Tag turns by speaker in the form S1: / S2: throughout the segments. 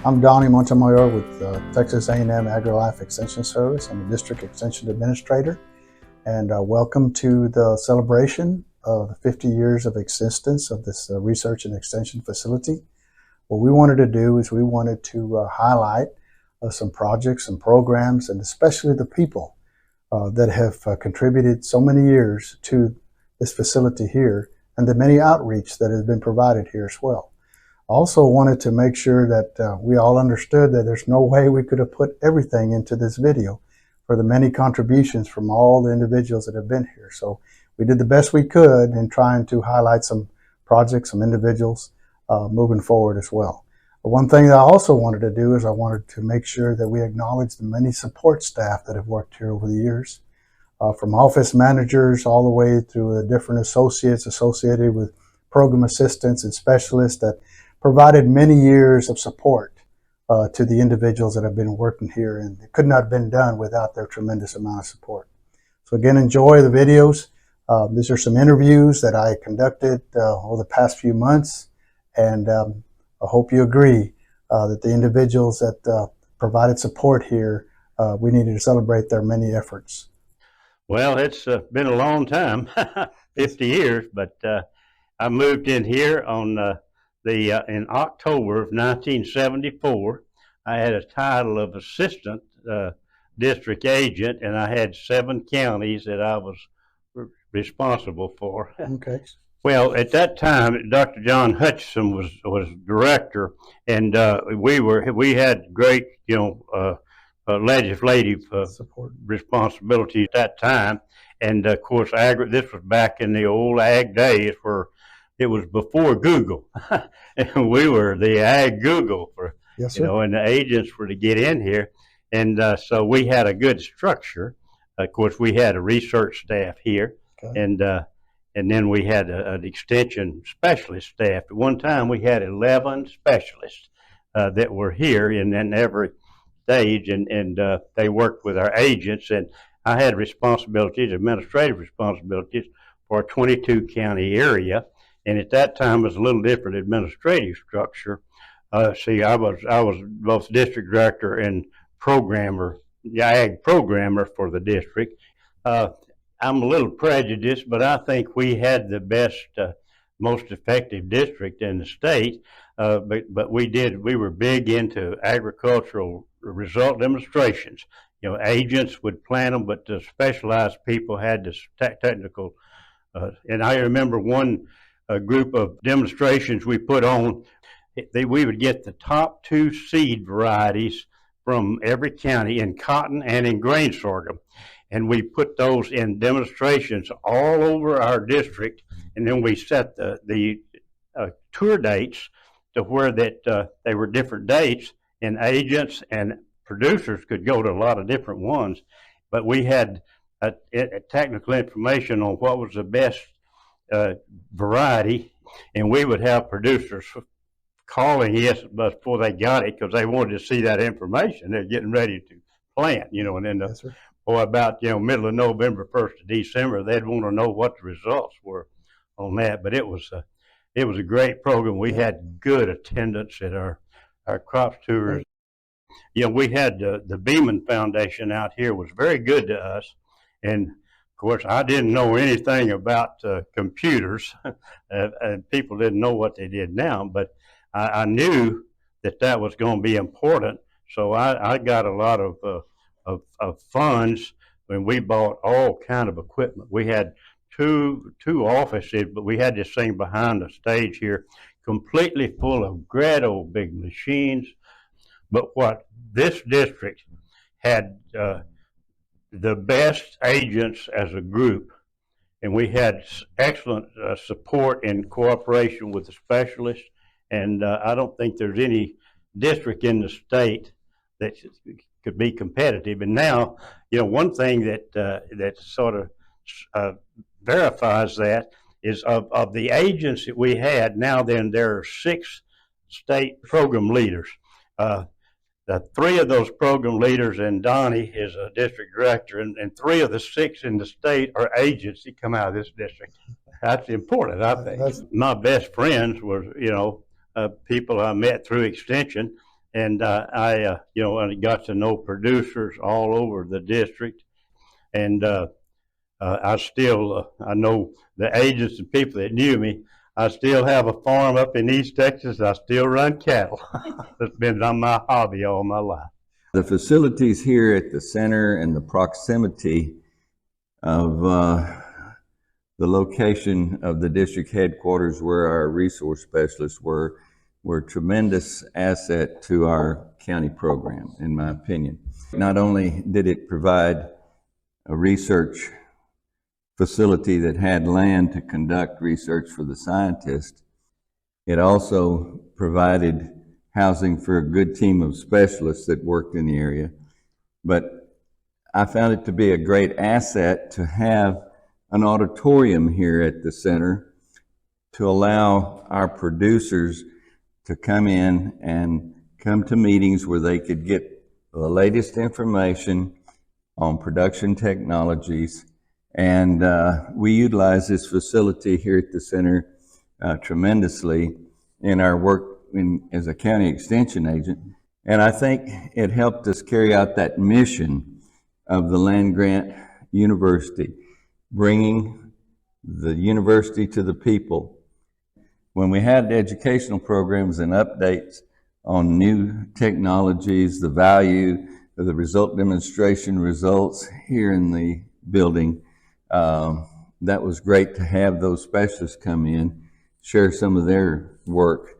S1: I'm Donnie Montemayor with Texas A&M AgriLife Extension Service. I'm a District Extension Administrator, and welcome to the celebration of the 50 years of existence of this research and extension facility. What we wanted to do is we wanted to highlight some projects and programs, and especially the people that have contributed so many years to this facility here, and the many outreach that has been provided here as well. Also wanted to make sure that we all understood that there's no way we could have put everything into this video for the many contributions from all the individuals that have been here. So we did the best we could in trying to highlight some projects, some individuals moving forward as well. But one thing that I also wanted to do is I wanted to make sure that we acknowledge the many support staff that have worked here over the years, from office managers all the way through the different associates associated with program assistants and specialists that provided many years of support to the individuals that have been working here, and it could not have been done without their tremendous amount of support. So again, enjoy the videos. These are some interviews that I conducted over the past few months, and I hope you agree that the individuals that provided support here, we needed to celebrate their many efforts.
S2: Well, it's been a long time, 50 years, but I moved in here on in October of 1974. I had a title of assistant district agent, and I had 7 counties that I was responsible for.
S1: Okay.
S2: Well, at that time, Dr. John Hutchison was director, and we had great, legislative
S1: Support
S2: responsibility at that time. And of course, this was back in the old ag days where it was before Google. And we were the ag Google for,
S1: yes, sir.
S2: and the agents were to get in here. And so we had a good structure. Of course, we had a research staff here,
S1: Okay.
S2: and then we had an extension specialist staff. At one time, we had 11 specialists that were here in every stage, and they worked with our agents. And I had responsibilities, administrative responsibilities, for a 22 county area. And at that time, it was a little different administrative structure. See, I was both district director and programmer, ag programmer for the district. I'm a little prejudiced, but I think we had the best, most effective district in the state. But we were big into agricultural result demonstrations. Agents would plan them, but the specialized people had the technical. And I remember one group of demonstrations we put on. We would get the top 2 seed varieties from every county in cotton and in grain sorghum, and we put those in demonstrations all over our district. And then we set the tour dates to where that they were different dates, and agents and producers could go to a lot of different ones. But we had a technical information on what was the best variety, and we would have producers calling us before they got it because they wanted to see that information. They're getting ready to plant, and then
S1: Yes, sir.
S2: about middle of November, 1st of December, they'd want to know what the results were on that. But it was a great program. We had good attendance at our crops tours. We had the Beeman Foundation out here was very good to us, and of course I didn't know anything about computers, and people didn't know what they did now, but I knew that was going to be important. So I got a lot of funds when we bought all kind of equipment. We had two offices, but we had this thing behind the stage here, completely full of great old big machines. But what this district had the best agents as a group, and we had excellent support and cooperation with the specialists. And I don't think there's any district in the state that could be competitive. And now, one thing that sort of verifies that is of the agents that we had. Now then, there are 6 state program leaders. The 3 of those program leaders, and Donnie is a district director, and 3 of the 6 in the state are agents that come out of this district. That's important, I think. My best friends were, people I met through extension, And I got to know producers all over the district. And I know the agents and people that knew me. I still have a farm up in East Texas. I still run cattle. It's been my hobby all my life.
S3: The facilities here at the center and the proximity of the location of the district headquarters where our resource specialists were a tremendous asset to our county program, in my opinion. Not only did it provide a research facility that had land to conduct research for the scientists, it also provided housing for a good team of specialists that worked in the area. But I found it to be a great asset to have an auditorium here at the center to allow our producers to come in and come to meetings where they could get the latest information on production technologies. And we utilize this facility here at the center tremendously in our work as a county extension agent. And I think it helped us carry out that mission of the land grant university, bringing the university to the people. When we had educational programs and updates on new technologies, the value of the result demonstration results here in the building, that was great to have those specialists come in, share some of their work.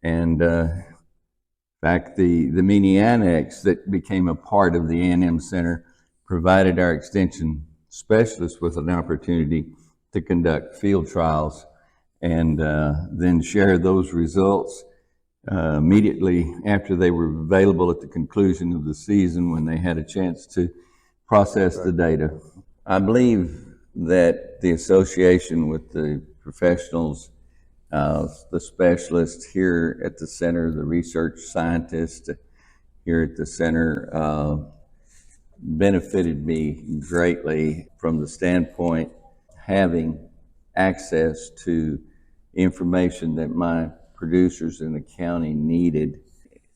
S3: And in fact, the mini annex that became a part of the A&M Center provided our extension specialists with an opportunity to conduct field trials and then share those results immediately after they were available at the conclusion of the season when they had a chance to process the data. I believe that the association with the professionals, the specialists here at the center, the research scientists here at the center, benefited me greatly from the standpoint having access to information that my producers in the county needed.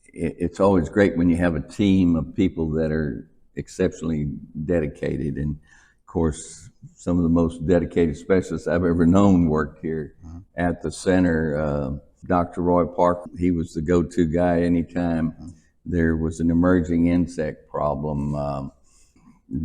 S3: It's always great when you have a team of people that are exceptionally dedicated. And of course, some of the most dedicated specialists I've ever known worked here at the center. Dr. Roy Park, he was the go-to guy anytime there was an emerging insect problem.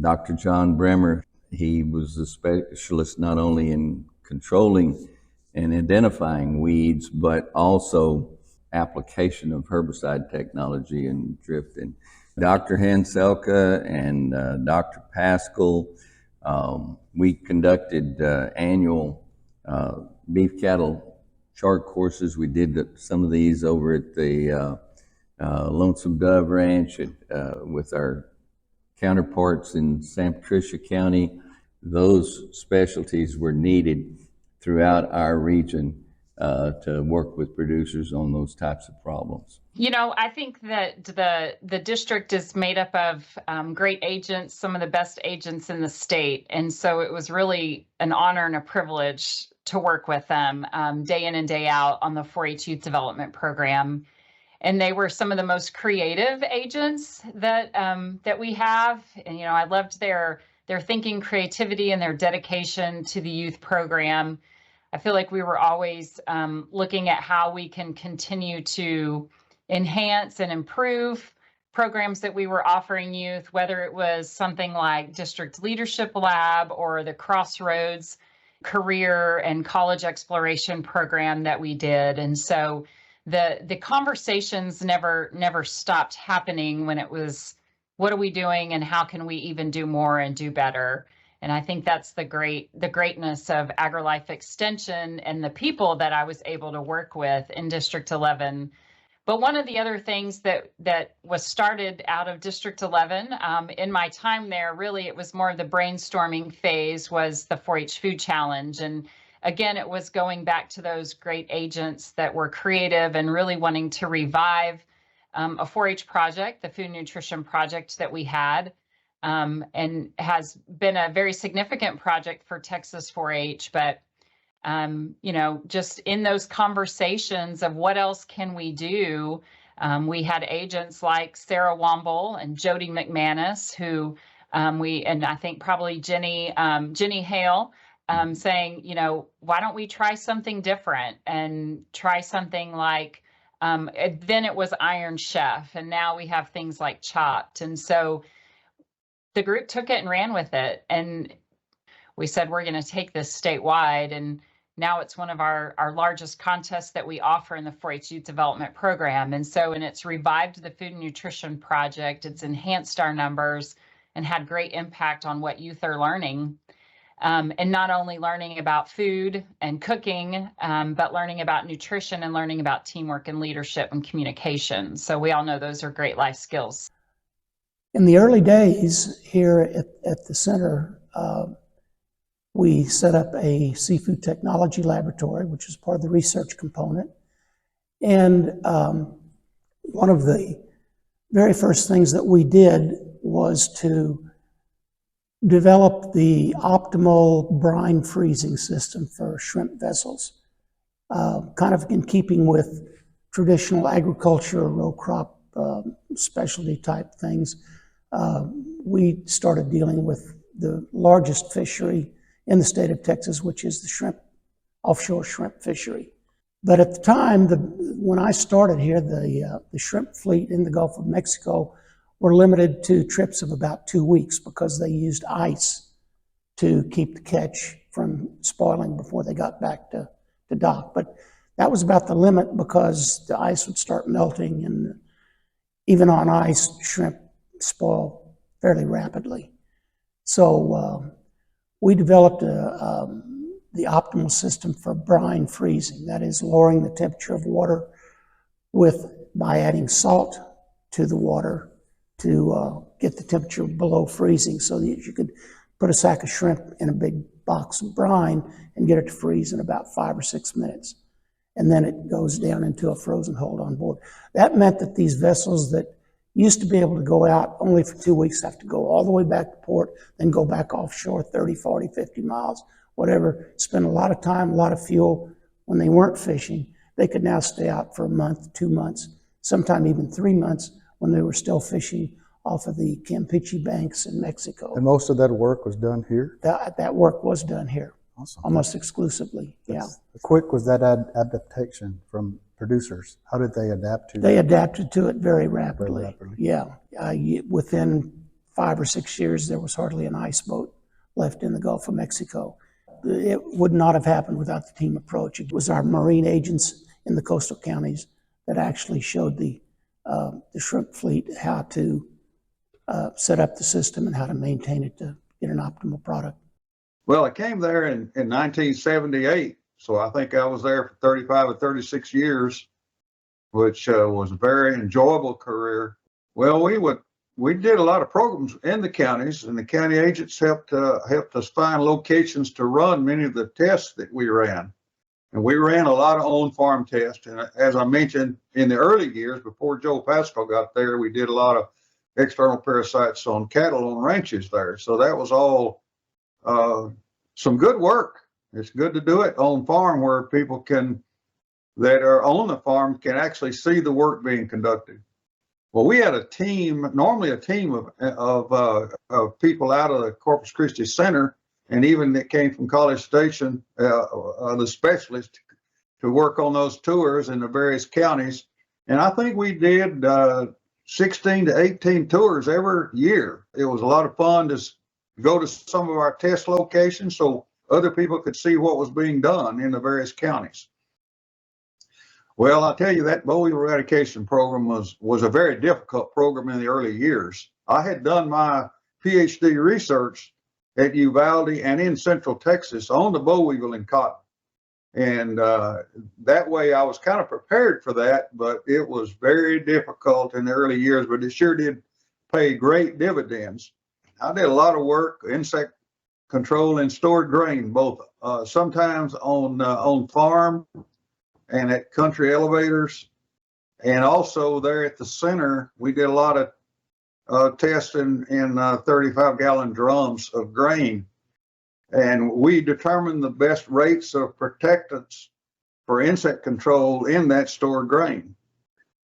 S3: Dr. John Bremer, he was a specialist not only in controlling and identifying weeds, but also application of herbicide technology and drifting. Dr. Hanselka and Dr. Pascal, we conducted annual beef cattle chart courses. We did some of these over at the Lonesome Dove Ranch with our counterparts in San Patricia County. Those specialties were needed throughout our region to work with producers on those types of problems.
S4: You know, I think that the district is made up of great agents, some of the best agents in the state. And so it was really an honor and a privilege to work with them day in and day out on the 4-H Youth Development Program. And they were some of the most creative agents that we have. And, you know, I loved their thinking, creativity, and their dedication to the youth program. I feel like we were always looking at how we can continue to enhance and improve programs that we were offering youth, whether it was something like District Leadership Lab or the Crossroads Career and College Exploration program that we did. And so the conversations never stopped happening when it was, what are we doing and how can we even do more and do better? And I think that's the greatness of AgriLife Extension and the people that I was able to work with in District 11. But one of the other things that was started out of District 11, in my time there, really it was more of the brainstorming phase, was the 4-H Food Challenge. And again, it was going back to those great agents that were creative and really wanting to revive a 4-H project, the food nutrition project that we had, and has been a very significant project for Texas 4-H. But you know, just in those conversations of what else can we do, We had agents like Sarah Womble and Jody McManus, who and I think probably Jenny Hale, saying, why don't we try something different and try something like, then it was Iron Chef, and now we have things like Chopped. And so the group took it and ran with it. And we said, we're going to take this statewide. And now it's one of our largest contests that we offer in the 4-H Youth Development Program. And it's revived the Food and Nutrition Project. It's enhanced our numbers and had great impact on what youth are learning. And not only learning about food and cooking, but learning about nutrition and learning about teamwork and leadership and communication. So we all know those are great life skills.
S5: In the early days here at the center, we set up a seafood technology laboratory, which is part of the research component. And one of the very first things that we did was to develop the optimal brine freezing system for shrimp vessels, kind of in keeping with traditional agriculture, row crop, specialty type things. We started dealing with the largest fishery in the state of Texas, which is the offshore shrimp fishery. But at the time, when I started here, the shrimp fleet in the Gulf of Mexico were limited to trips of about 2 weeks because they used ice to keep the catch from spoiling before they got back to dock. But that was about the limit because the ice would start melting, and even on ice, shrimp spoil fairly rapidly. So we developed the optimal system for brine freezing. That is lowering the temperature of water by adding salt to the water to get the temperature below freezing, so that you could put a sack of shrimp in a big box of brine and get it to freeze in about 5 or 6 minutes. And then it goes down into a frozen hold on board. That meant that these vessels that used to be able to go out only for 2 weeks have to go all the way back to port, then go back offshore 30, 40, 50 miles, whatever, spend a lot of time, a lot of fuel when they weren't fishing. They could now stay out for a month, 2 months, sometime even 3 months when they were still fishing off of the Campeche banks in Mexico.
S1: And most of that work was done here?
S5: That work was done here.
S1: Awesome.
S5: Almost exclusively, yeah.
S1: How quick was that adaptation from producers? How did they adapt to it?
S5: They adapted to it very rapidly.
S1: Very rapidly.
S5: Yeah. Within 5 or 6 years, there was hardly an ice boat left in the Gulf of Mexico. It would not have happened without the team approach. It was our marine agents in the coastal counties that actually showed the shrimp fleet how to set up the system and how to maintain it to get an optimal product.
S6: Well, I came there in 1978, so I think I was there for 35 or 36 years, which was a very enjoyable career. Well, we did a lot of programs in the counties, and the county agents helped us find locations to run many of the tests that we ran. And we ran a lot of on-farm tests. And as I mentioned, in the early years, before Joe Pascal got there, we did a lot of external parasites on cattle on ranches there. So that was all some good work. It's good to do it on farm where people that are on the farm can actually see the work being conducted. Well, we had a team, normally a team of people out of the Corpus Christi Center, and even that came from College Station, the specialists to work on those tours in the various counties. And I think we did 16 to 18 tours every year. It was a lot of fun to go to some of our test locations so other people could see what was being done in the various counties. Well, I'll tell you, that boll weevil eradication program was a very difficult program in the early years. I had done my PhD research at Uvalde and in Central Texas on the boll weevil and cotton. And that way I was kind of prepared for that, but it was very difficult in the early years, but it sure did pay great dividends. I did a lot of work, insect control and stored grain, both sometimes on farm and at country elevators. And also there at the center, we did a lot of tests in 35-gallon drums of grain. And we determined the best rates of protectants for insect control in that stored grain.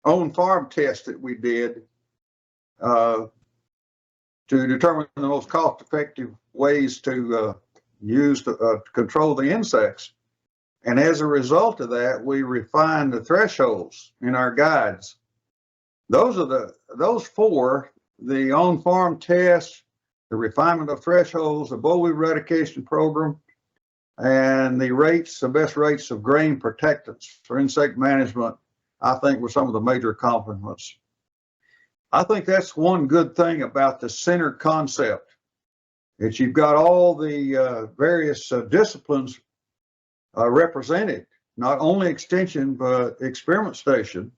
S6: on-farm test that we did to determine the most cost-effective ways to use to control the insects. And as a result of that, we refined the thresholds in our guides. Those four, the on-farm test, the refinement of thresholds, the boll weevil eradication program, and the best rates of grain protectants for insect management, I think were some of the major accomplishments. I think that's one good thing about the center concept, that you've got all the various disciplines represented, not only extension, but experiment station.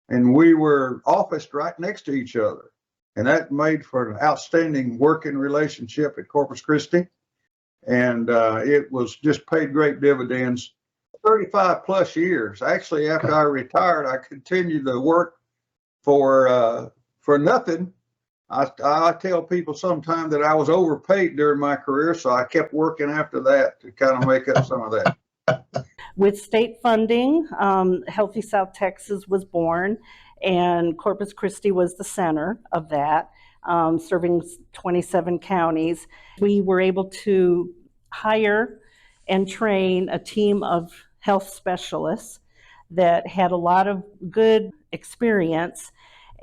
S6: And we were officed right next to each other. And that made for an outstanding working relationship at Corpus Christi. And it was just paid great dividends. 35 plus years. Actually, after I retired, I continued to work for nothing. I tell people sometimes that I was overpaid during my career, so I kept working after that to kind of make up some of that.
S7: With state funding, Healthy South Texas was born, and Corpus Christi was the center of that, serving 27 counties. We were able to hire and train a team of health specialists that had a lot of good experience,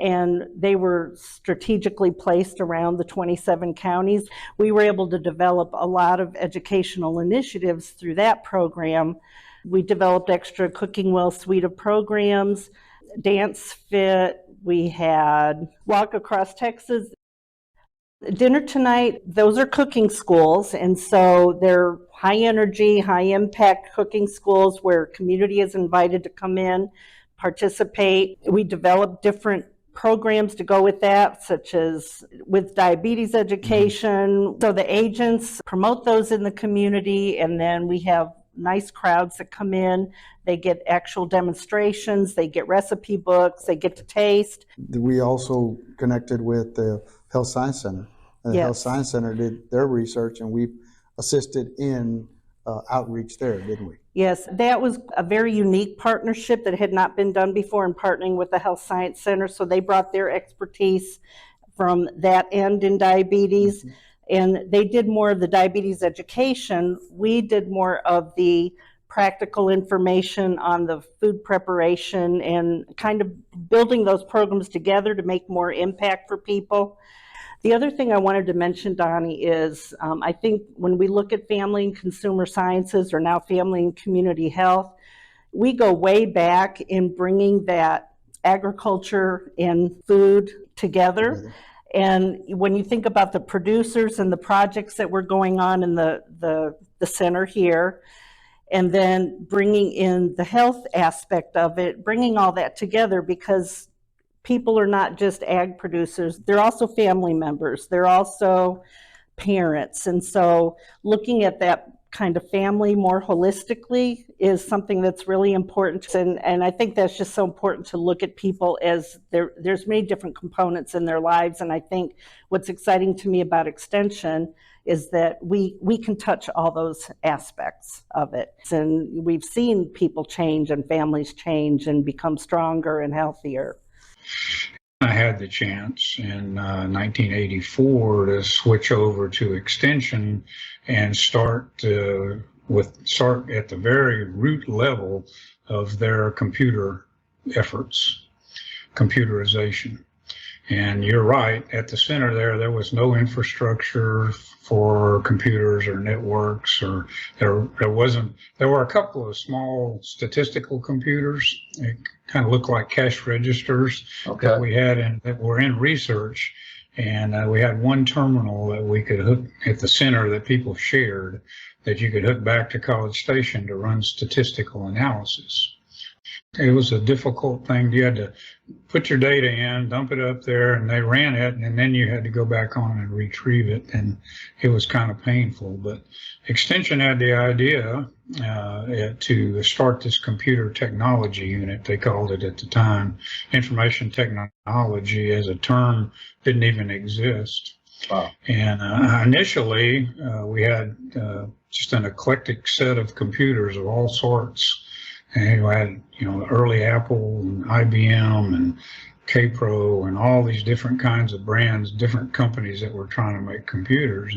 S7: and they were strategically placed around the 27 counties. We were able to develop a lot of educational initiatives through that program. We developed extra Cooking Well suite of programs, Dance Fit, we had Walk Across Texas. Dinner Tonight, those are cooking schools, and so they're high energy, high impact cooking schools where community is invited to come in, participate. We developed different programs to go with that, such as with diabetes education. So the agents promote those in the community, and then we have nice crowds that come in. They get actual demonstrations, they get recipe books, they get to taste.
S1: We also connected with the Health Science Center. And the Health
S7: Yes.
S1: Science Center did their research, and we assisted in outreach there, didn't we?
S7: Yes, that was a very unique partnership that had not been done before in partnering with the Health Science Center. So they brought their expertise from that end in diabetes, and they did more of the diabetes education. We did more of the practical information on the food preparation and kind of building those programs together to make more impact for people. The other thing I wanted to mention, Donnie, is I think when we look at family and consumer sciences, or now family and community health, we go way back in bringing that agriculture and food together. And when you think about the producers and the projects that were going on in the center here, and then bringing in the health aspect of it, bringing all that together, because people are not just ag producers, they're also family members, they're also parents. And so looking at that kind of family more holistically is something that's really important. And I think that's just so important to look at people as there's many different components in their lives. And I think what's exciting to me about Extension is that we can touch all those aspects of it. And we've seen people change and families change and become stronger and healthier.
S8: I had the chance in 1984 to switch over to Extension and start at the very root level of their computer efforts, computerization. And you're right, at the center there was no infrastructure for computers or networks, or there were a couple of small statistical computers. It kind of looked like cash registers that we had that were in research. And we had one terminal that we could hook at the center that people shared, that you could hook back to College Station to run statistical analysis. It was a difficult thing. You had to put your data in, dump it up there, and they ran it, and then you had to go back on and retrieve it, and it was kind of painful. But Extension had the idea to start this computer technology unit, they called it at the time. Information technology as a term didn't even exist.
S6: Wow.
S8: And initially, we had just an eclectic set of computers of all sorts. and we had, early Apple and IBM and K-Pro and all these different kinds of brands, different companies that were trying to make computers.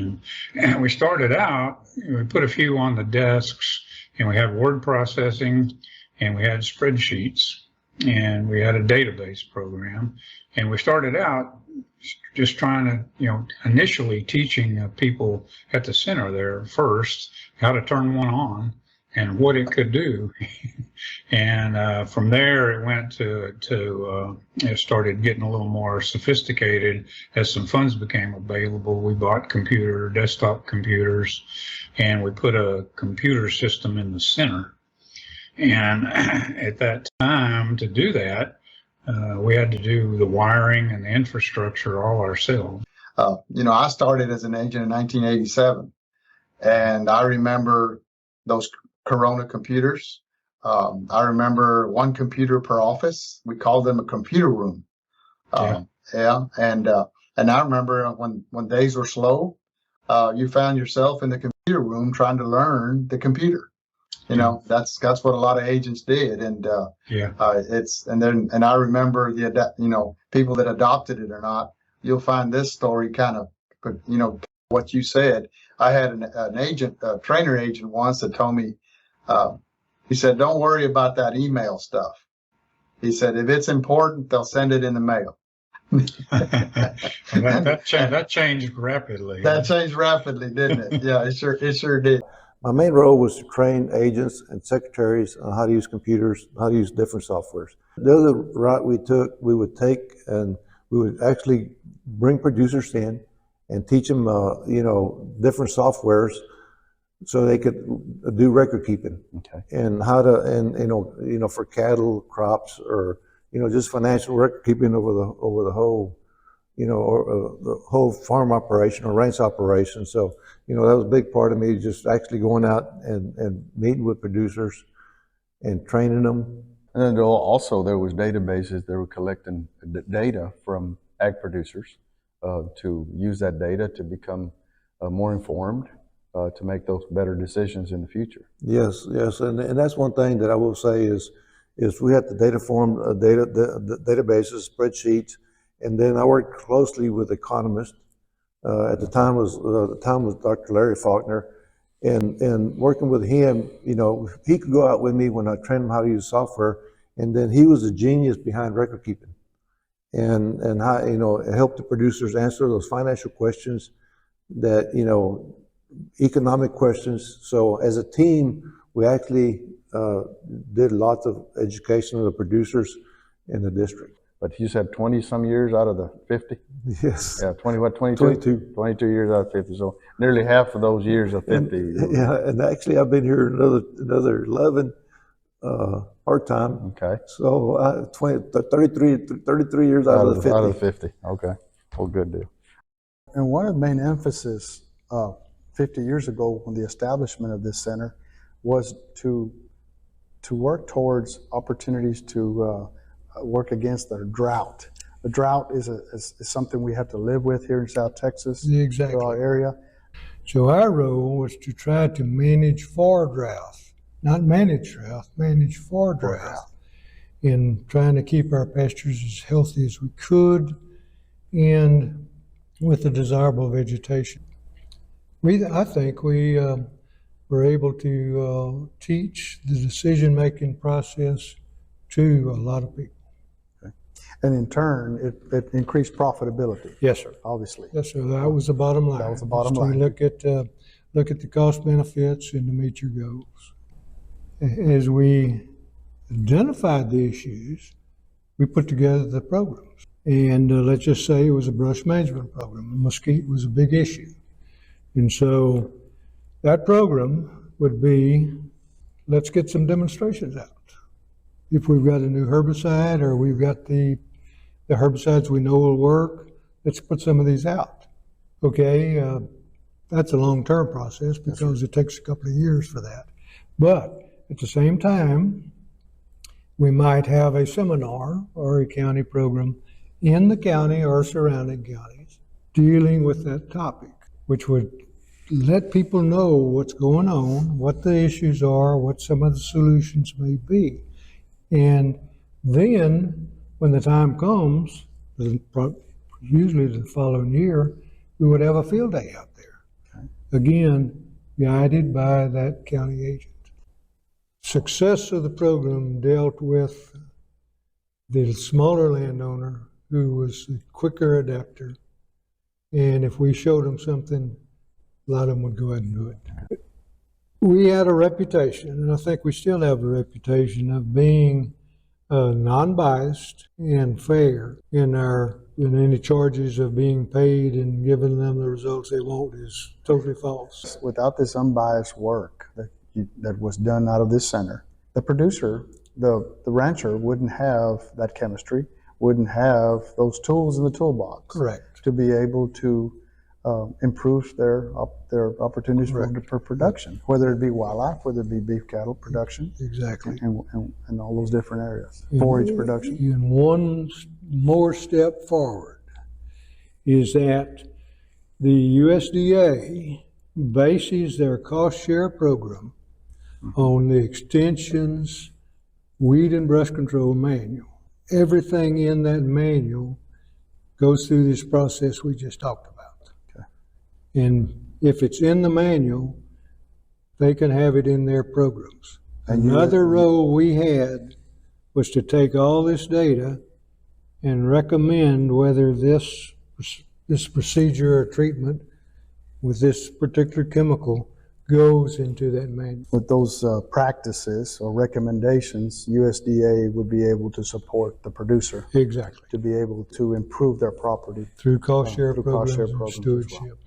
S8: And we started out, we put a few on the desks, and we had word processing, and we had spreadsheets, and we had a database program. And we started out just trying to, initially teaching people at the center there first how to turn one on and what it could do. And from there, it went it started getting a little more sophisticated as some funds became available. We bought desktop computers, and we put a computer system in the center. And at that time, to do that, we had to do the wiring and the infrastructure all ourselves.
S1: I started as an agent in 1987, and I remember those Corona computers. I remember one computer per office. We called them a computer room. And I remember when days were slow, you found yourself in the computer room trying to learn the computer. That's what a lot of agents did, and I remember people that adopted it or not. You'll find this story kind of, what you said. I had an agent, a trainer agent once that told me, he said, "Don't worry about that email stuff." He said, "If it's important, they'll send it in the mail."
S8: that changed rapidly.
S1: That changed rapidly, didn't it? Yeah, it sure did.
S9: My main role was to train agents and secretaries on how to use computers, how to use different softwares. The other route we took, we would actually bring producers in and teach them, different softwares so they could do record keeping.
S1: Okay.
S9: And how to, for cattle, crops, or, just financial record keeping over the whole, or the whole farm operation or ranch operation. So, that was a big part of me, just actually going out and meeting with producers and training them.
S10: And then also there was databases that were collecting data from ag producers to use that data to become more informed, to make those better decisions in the future.
S9: Yes, and that's one thing that I will say is we had the the databases, spreadsheets, and then I worked closely with economists. At the time was Dr. Larry Faulkner, and working with him, he could go out with me when I trained him how to use software, and then he was a genius behind record keeping, and how help the producers answer those financial questions, that economic questions. So as a team, we actually did lots of education of the producers in the district.
S10: But you said 20 some years out of the 50?
S9: Yes.
S10: Yeah, 22?
S9: 22.
S10: 22 years out of 50. So nearly half of those years of 50.
S9: And actually I've been here another 11 part-time.
S10: Okay.
S9: So 33 years out of the 50.
S10: Out of the 50. Okay. Well, good deal.
S1: And one of the main emphasis 50 years ago when the establishment of this center was to work towards opportunities to work against the drought. The drought is something we have to live with here in South Texas,
S11: Exactly.
S1: our area.
S11: So our role was to try to manage for drought, not manage drought, manage for drought, in trying to keep our pastures as healthy as we could and with the desirable vegetation. I think we were able to teach the decision-making process to a lot of people.
S1: And in turn, it increased profitability.
S11: Yes, sir.
S1: Obviously.
S11: Yes, sir. That was the bottom line.
S1: That was the bottom
S11: Just to
S1: line.
S11: look at the cost benefits and to meet your goals. As we identified the issues, we put together the programs. And let's just say it was a brush management program. Mesquite was a big issue. And so that program would be, let's get some demonstrations out. If we've got a new herbicide or we've got the herbicides we know will work, let's put some of these out. Okay, that's a long-term process because it takes a couple of years for that. But at the same time, we might have a seminar or a county program in the county or surrounding counties dealing with that topic, which would let people know what's going on, what the issues are, what some of the solutions may be. And then, when the time comes, usually the following year, we would have a field day out there. Again, guided by that county agent. Success of the program dealt with the smaller landowner who was the quicker adapter. And if we showed them something, a lot of them would go ahead and do it. We had a reputation, and I think we still have a reputation of being non-biased and fair in any charges of being paid and giving them the results they want is totally false.
S1: Without this unbiased work that was done out of this center, the producer, the rancher wouldn't have that chemistry, wouldn't have those tools in the toolbox.
S11: Correct.
S1: To be able to improve their opportunities for production, whether it be wildlife, whether it be beef cattle production,
S11: Exactly.
S1: and all those different areas, forage production.
S11: And one more step forward is that the USDA bases their cost share program on the extension's weed and brush control manual. Everything in that manual goes through this process we just talked about. And if it's in the manual, they can have it in their programs. Another role we had was to take all this data and recommend whether this procedure or treatment with this particular chemical goes into that manual.
S1: With those practices or recommendations, USDA would be able to support the producer.
S11: Exactly.
S1: To be able to improve their property.
S11: Through cost share
S1: through cost
S11: programs
S1: share
S11: and
S1: programs as
S11: stewardship.